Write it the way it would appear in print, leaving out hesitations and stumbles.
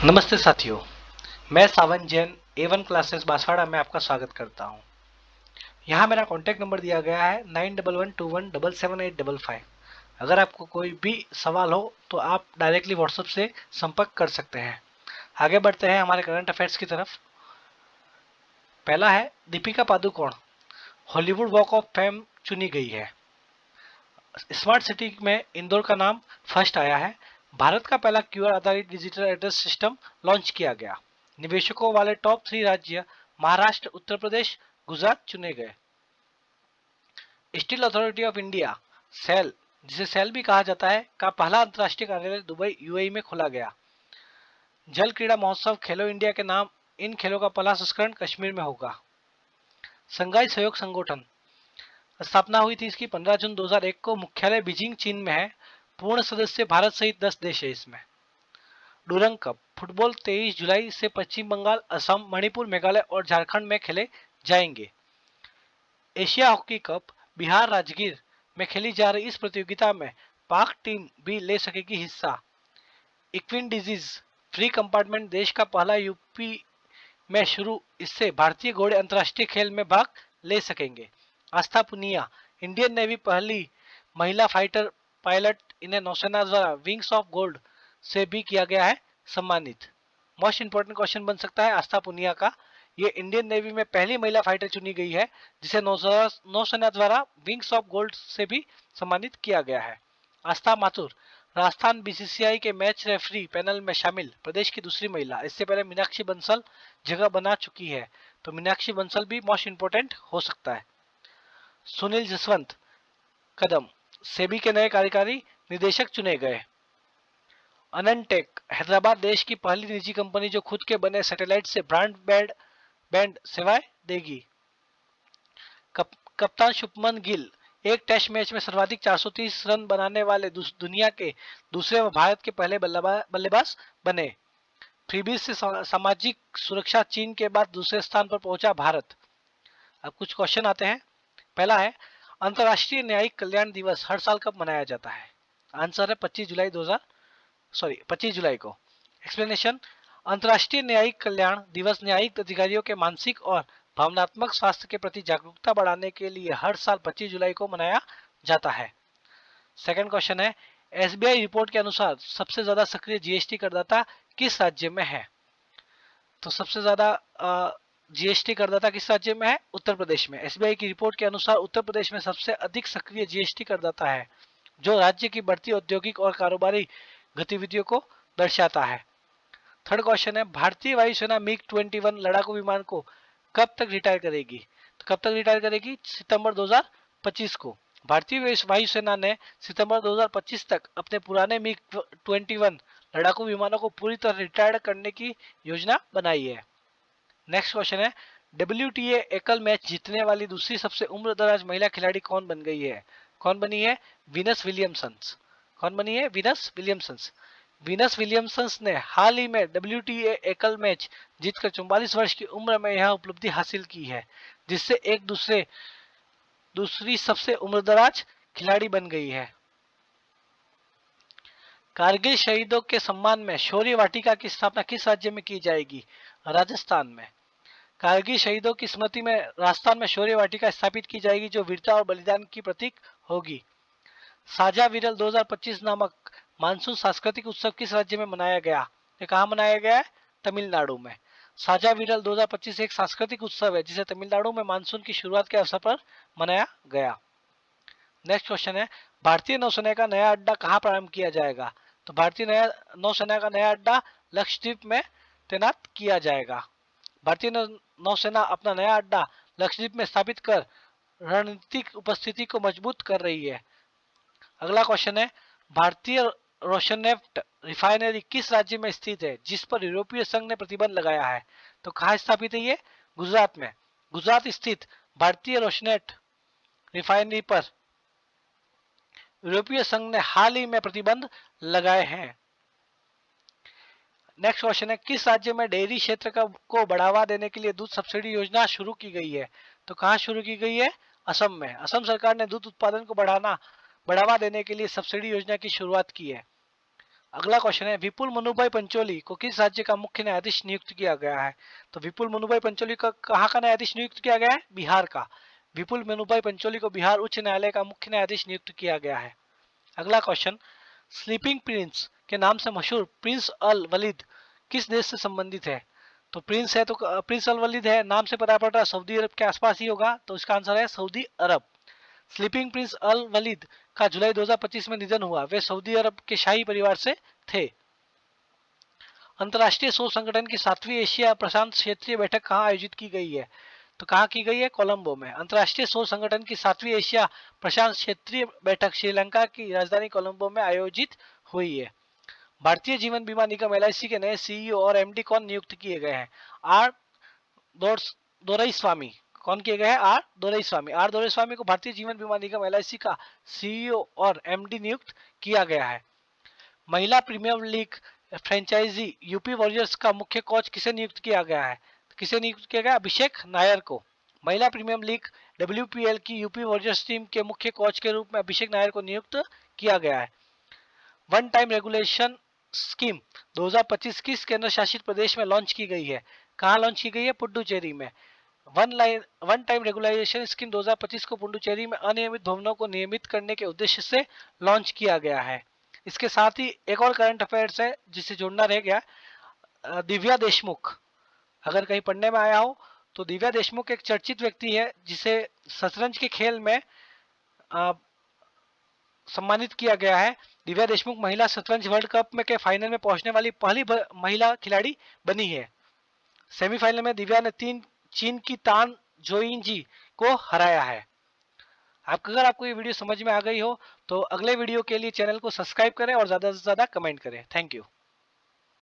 नमस्ते साथियों, मैं सावन जैन A1 क्लासेस बांसवाड़ा में आपका स्वागत करता हूं। यहाँ मेरा कॉन्टैक्ट नंबर दिया गया है 9112177855। अगर आपको कोई भी सवाल हो तो आप डायरेक्टली व्हाट्सएप से संपर्क कर सकते हैं। आगे बढ़ते हैं हमारे करंट अफेयर्स की तरफ। पहला है, Deepika Padukone Hollywood walk of fame चुनी गई है। स्मार्ट सिटी में इंदौर का नाम फर्स्ट आया है। भारत का पहला क्यूआर आधारित डिजिटल एड्रेस सिस्टम लॉन्च किया गया। निवेशकों वाले टॉप 3 राज्य महाराष्ट्र, उत्तर प्रदेश, गुजरात चुने गए। Steel authority of India SAIL, जिसे सेल भी कहा जाता है, का पहला अंतर्राष्ट्रीय कार्यालय दुबई यूएई में खोला गया। जल क्रीड़ा महोत्सव खेलो इंडिया के नाम इन खेलों का पहला संस्करण कश्मीर में होगा। संघाई सहयोग संगठन स्थापना हुई थी इसकी 15 जून 2001 को। मुख्यालय बीजिंग चीन में है। पूर्ण सदस्य भारत सहित 10 देश है इसमें। डुरंग कप फुटबॉल 23 जुलाई से पश्चिम बंगाल, असम, मणिपुर, मेघालय और झारखंड में खेले जाएंगे। Asia hockey cup Bihar Rajgir में खेली जा रही इस प्रतियोगिता में पाक टीम भी ले सकेगी हिस्सा। इक्विन डिजीज फ्री कंपार्टमेंट देश का पहला यूपी में शुरू, इससे भारतीय घोड़े अंतर्राष्ट्रीय खेल में भाग ले सकेंगे। आस्था पुनिया इंडियन नेवी पहली महिला फाइटर पायलट, इन्हें नौसेना द्वारा विंग्स ऑफ गोल्ड से भी किया गया है सम्मानित। मोस्ट इंपोर्टेंट क्वेश्चन बन सकता है आस्था पुनिया का। ये इंडियन नेवी में पहली महिला फाइटर चुनी गई है जिसे नौसेना द्वारा विंग्स ऑफ गोल्ड से भी सम्मानित किया गया है। आस्था माथुर राजस्थान बीसीसीआई के मैच रेफरी पैनल में शामिल प्रदेश की दूसरी महिला। इससे पहले मीनाक्षी बंसल जगह बना चुकी है, तो मीनाक्षी बंसल भी मोस्ट इंपोर्टेंट हो सकता है। सुनील जसवंत कदम सेबी के नए कार्यकारी निदेशक चुने गए। अनंटेक हैदराबाद देश की पहली निजी कंपनी जो खुद के बने सैटेलाइट से ब्रॉडबैंड सेवाएं देगी। कप्तान शुभमन गिल एक टेस्ट मैच में सर्वाधिक 430 रन बनाने वाले दुनिया के दूसरे व भारत के पहले बल्लेबाज बने। फ्रीबीज से सामाजिक सुरक्षा चीन के बाद दूसरे स्थान पर पहुंचा भारत। अब कुछ क्वेश्चन आते हैं। पहला है, अंतर्राष्ट्रीय न्यायिक कल्याण दिवस हर साल कब मनाया जाता है? आंसर है 25 जुलाई को। एक्सप्लेनेशन, अंतर्राष्ट्रीय न्यायिक कल्याण दिवस न्यायिक अधिकारियों के मानसिक और भावनात्मक स्वास्थ्य के प्रति जागरूकता बढ़ाने के लिए हर साल 25 जुलाई को मनाया जाता है। सेकंड क्वेश्चन है, एसबीआई रिपोर्ट के अनुसार सबसे ज्यादा सक्रिय जीएसटी करदाता किस राज्य में है? तो सबसे ज्यादा जीएसटी करदाता किस राज्य में है? उत्तर प्रदेश में। एसबीआई की रिपोर्ट के अनुसार उत्तर प्रदेश में सबसे अधिक सक्रिय जीएसटी करदाता है, जो राज्य की बढ़ती औद्योगिक और कारोबारी गतिविधियों को दर्शाता है। थर्ड क्वेश्चन है, भारतीय वायुसेना मिग-21 लड़ाकू विमान को कब तक रिटायर करेगी? तो कब तक रिटायर करेगी? सितंबर 2025 को। भारतीय वायुसेना ने सितंबर 2025 तक अपने पुराने मिग-21 लड़ाकू विमानों को पूरी तरह रिटायर करने की योजना बनाई है। नेक्स्ट क्वेश्चन है, WTA एकल मैच जीतने वाली दूसरी सबसे उम्रदराज महिला खिलाड़ी कौन बन गई है? कौन बनी है? Venus Williamson's. कौन बनी है? Venus Williamson's. वीनस विलियमसन्स ने हाल ही में WTA एकल मैच जीतकर 44 वर्ष की उम्र में यह उपलब्धि हासिल की है, जिससे एक दूसरी सबसे उम्रदराज खिलाड़ी बन गई है। कारगिल शहीदों के सम्मान में शौर्य वाटिका की स्थापना किस राज्य में की जाएगी? राजस्थान में। कारगिल शहीदों की स्मृति में राजस्थान में शौर्य वाटिका स्थापित की जाएगी, जो वीरता और बलिदान की प्रतीक होगी। साझा विरल 2025 नामक मानसून सांस्कृतिक उत्सव किस राज्य में मनाया गया? ये कहाँ मनाया गया है? तमिलनाडु में। साझा विरल 2025 एक सांस्कृतिक उत्सव है जिसे तमिलनाडु में मानसून की शुरुआत के अवसर पर मनाया गया। नेक्स्ट क्वेश्चन है, भारतीय नौसेना का नया अड्डा कहाँ प्रारंभ किया जाएगा? तो भारतीय नौसेना का नया अड्डा लक्षद्वीप में तैनात किया जाएगा। भारतीय नौसेना अपना नया अड्डा लक्षद्वीप में स्थापित कर रणनीतिक उपस्थिति को मजबूत कर रही है। अगला क्वेश्चन है, भारतीय रोशनेफ्ट रिफाइनरी किस राज्य में स्थित है जिस पर यूरोपीय संघ ने प्रतिबंध लगाया है? तो कहाँ स्थापित है ये? गुजरात में। गुजरात स्थित भारतीय रोशनेफ्ट रिफाइनरी पर यूरोपीय संघ ने हाल ही में प्रतिबंध लगाए हैं। नेक्स्ट क्वेश्चन है, किस राज्य में डेयरी क्षेत्र को बढ़ावा देने के लिए दूध सब्सिडी योजना शुरू की गई है? तो कहाँ शुरू की गई है? असम में। असम सरकार ने दूध उत्पादन को बढ़ावा देने के लिए सब्सिडी योजना की शुरुआत की है। अगला क्वेश्चन है, विपुल मनुभाई पंचोली को किस राज्य का मुख्य न्यायाधीश नियुक्त किया गया है? तो विपुल मनुभाई पंचोली का कहाँ का न्यायाधीश नियुक्त किया गया है? बिहार का। विपुल मनुभाई पंचोली को बिहार उच्च न्यायालय का मुख्य न्यायाधीश नियुक्त किया गया है। अगला क्वेश्चन, स्लीपिंग प्रिंस के नाम से मशहूर प्रिंस अल वलीद किस देश से संबंधित है? तो प्रिंस है तो प्रिंस अल वलीद है, नाम से पता पड़ रहा है सऊदी अरब के आसपास ही होगा, तो इसका आंसर है सऊदी अरब। स्लीपिंग प्रिंस अल वलीद का जुलाई 2025 में निधन हुआ। वे सऊदी अरब के शाही परिवार से थे। अंतर्राष्ट्रीय सौर संगठन की 7वीं एशिया प्रशांत क्षेत्रीय बैठक कहाँ आयोजित की गई है? तो कहाँ की गई है? कोलंबो में। अंतर्राष्ट्रीय सौर संगठन की 7वीं एशिया प्रशांत क्षेत्रीय बैठक श्रीलंका की राजधानी कोलंबो में आयोजित हुई है। भारतीय जीवन बीमा निगम LIC के नए CEO और MD कौन नियुक्त किए गए हैं? आर दोरईस्वामी। कौन किए गए हैं? आर दोरईस्वामी। आर दोरईस्वामी को भारतीय जीवन बीमा निगम LIC का CEO और MD नियुक्त किया गया है। महिला premier league franchise UP warriors का मुख्य कोच किसे नियुक्त किया गया है? किसे नियुक्त किया गया? अभिषेक नायर को। महिला प्रीमियर लीग WPL की यूपी वॉरियर्स टीम के मुख्य कोच के रूप में अभिषेक नायर को नियुक्त किया गया है। वन टाइम रेगुलेशन स्कीम 2025 किस केंद्र शासित प्रदेश में लॉन्च की गई है? कहाँ लॉन्च की गई है? पुडुचेरी में। वन टाइम रेगुलेशन स्कीम 2025 को पुडुचेरी में अनियमित भवनों को नियमित करने के उद्देश्य से लॉन्च किया गया है। इसके साथ ही एक और करंट अफेयर्स है जिसे जोड़ना रह गया। दिव्या देशमुख, अगर कहीं पढ़ने में आया हो तो दिव्या देशमुख एक चर्चित व्यक्ति है जिसे शतरंज के खेल में सम्मानित किया गया है। दिव्या देशमुख महिला शतरंज वर्ल्ड कप में के फाइनल में पहुंचने वाली पहली महिला खिलाड़ी बनी है। सेमीफाइनल में दिव्या ने चीन की तान जोइंजी को हराया है। अगर आपको ये वीडियो समझ में आ गई हो तो अगले वीडियो के लिए चैनल को सब्सक्राइब करें और ज्यादा से ज्यादा कमेंट करें। Thank you.